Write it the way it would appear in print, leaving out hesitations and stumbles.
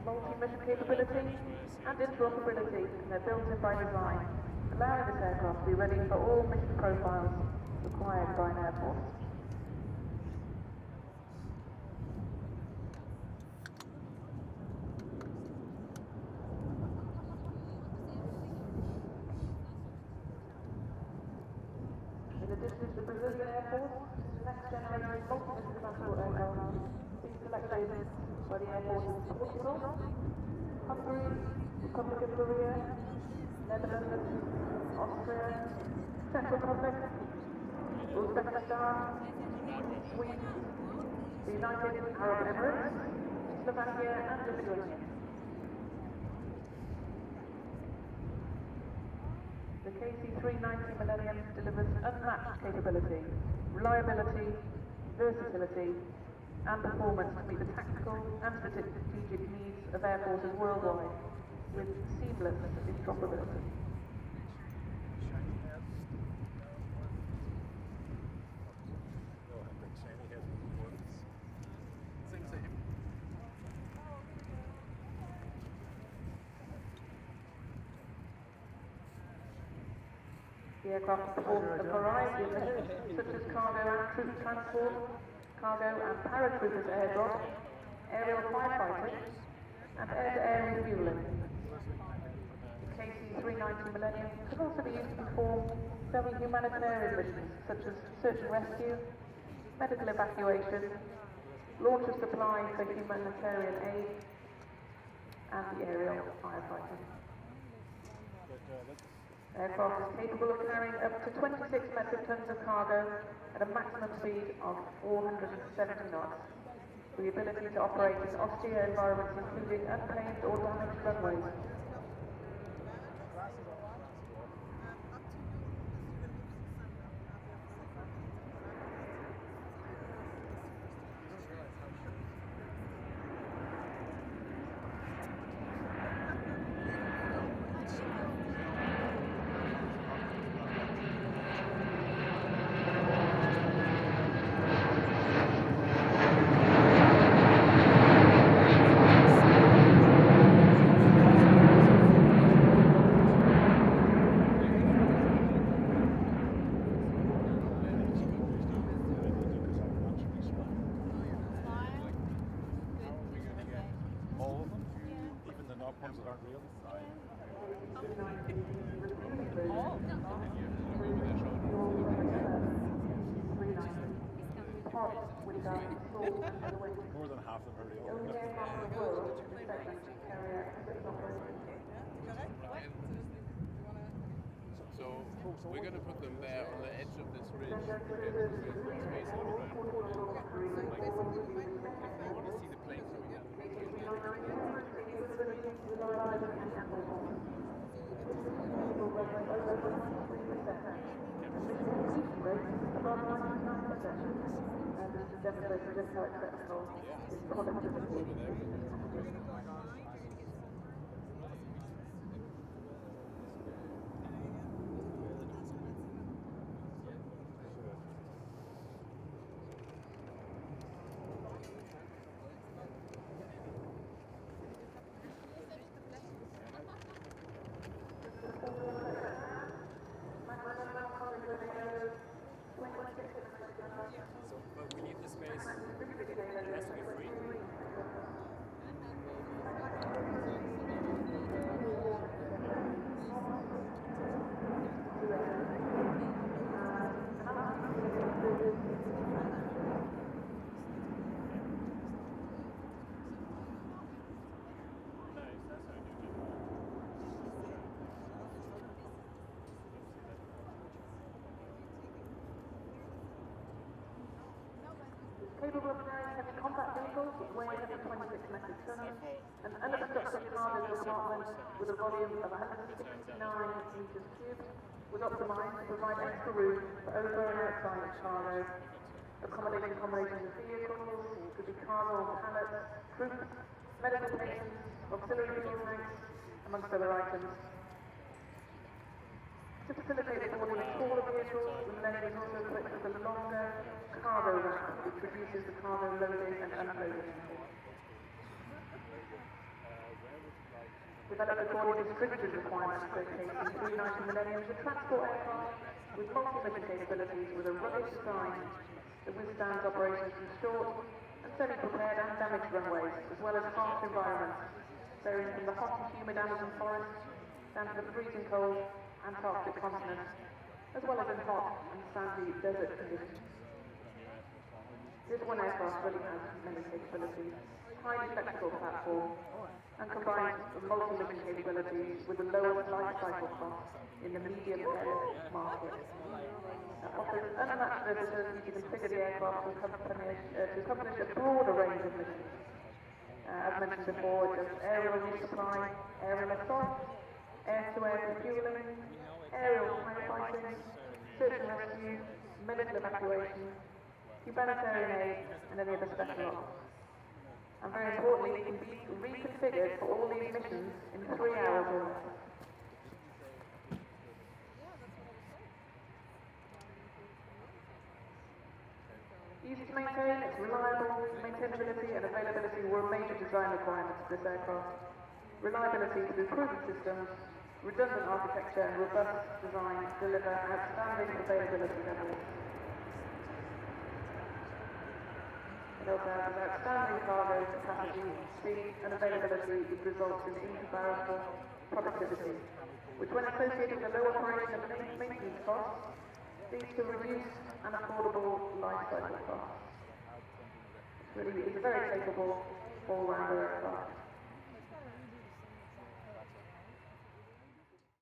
Multi-mission capability and interoperability, and they're built in by design, allowing this aircraft to be ready for all mission profiles required by an air force. In addition to the Brazilian Air Force, the next generation multi-mission transport aircraft is selected by the Air Force of Portugal, Hungary, Republic of Korea, Netherlands, Austria, Czech Republic, Uzbekistan, Sweden, the United Arab Emirates, Slovakia and Lithuania. The KC-390 Millennium delivers unmatched capability, reliability, versatility and performance to meet the tactical and strategic needs of air forces worldwide with seamless interoperability. The aircraft performs a variety of missions such as cargo and troop transport, cargo and paratroopers airdrop, aerial firefighting, and air-to-air refueling. The KC-390 Millennium can also be used to perform several humanitarian missions such as search and rescue, medical evacuation, launch of supplies for humanitarian aid, and the aerial firefighting. Aircraft is capable of carrying up to 26 metric tons of cargo at a maximum speed of 470 knots, with the ability to operate in austere environments including unpaved or damaged runways. More than half of her real. So we're going to put them there on the edge of this ridge to get space all around. Like, I want to see the plane coming down. Demonstrating just how exceptional this product is. But we need the space. It has to be free. Capable of carrying heavy combat vehicles weighing up to 26 metric tons, an unobstructed cargo compartment with a volume of 169 meters cubed was optimized to provide extra room for over and outside cargo, accommodating combinations of vehicles, could be cargo on pallets, troops, medical patients, auxiliary fuel tanks, amongst other items. To facilitate the boarding of smaller vehicles, the Millennium is also equipped with a longer cargo ramp, which reduces the cargo loading and unloading. Developed according to stringent requirements for KC-390 Millennium, the transport aircraft with multi-mission capabilities with a rugged design that withstands operations from short and semi-prepared and damaged runways, as well as harsh environments, varying from the hot and humid Amazon forest down to the freezing cold Antarctic continent, as well as in hot and sandy desert conditions. This one aircraft really has many capabilities, highly flexible platform, and combines the multi-mission capabilities with the lowest life cycle costs in the medium air market. Offers unmatched versatility to configure the aircraft to accomplish a broader range of missions. As mentioned before, it does aerial resupply, aerial assault, air-to-air refueling, aerial firefighting, search and rescue, medical evacuation, humanitarian aid, and any other special ops. And very importantly, it can be reconfigured for all these missions in 3 hours or less. Easy to maintain, it's reliable, maintainability and availability were major design requirements for this aircraft. Reliability through proven systems, redundant architecture and robust design deliver outstanding availability levels. It also has outstanding cargo capacity, speed and availability which results in incomparable productivity, which when associated with the low operation and maintenance costs, leads to reduced and affordable life cycle costs. It really is a very capable all-rounder aircraft.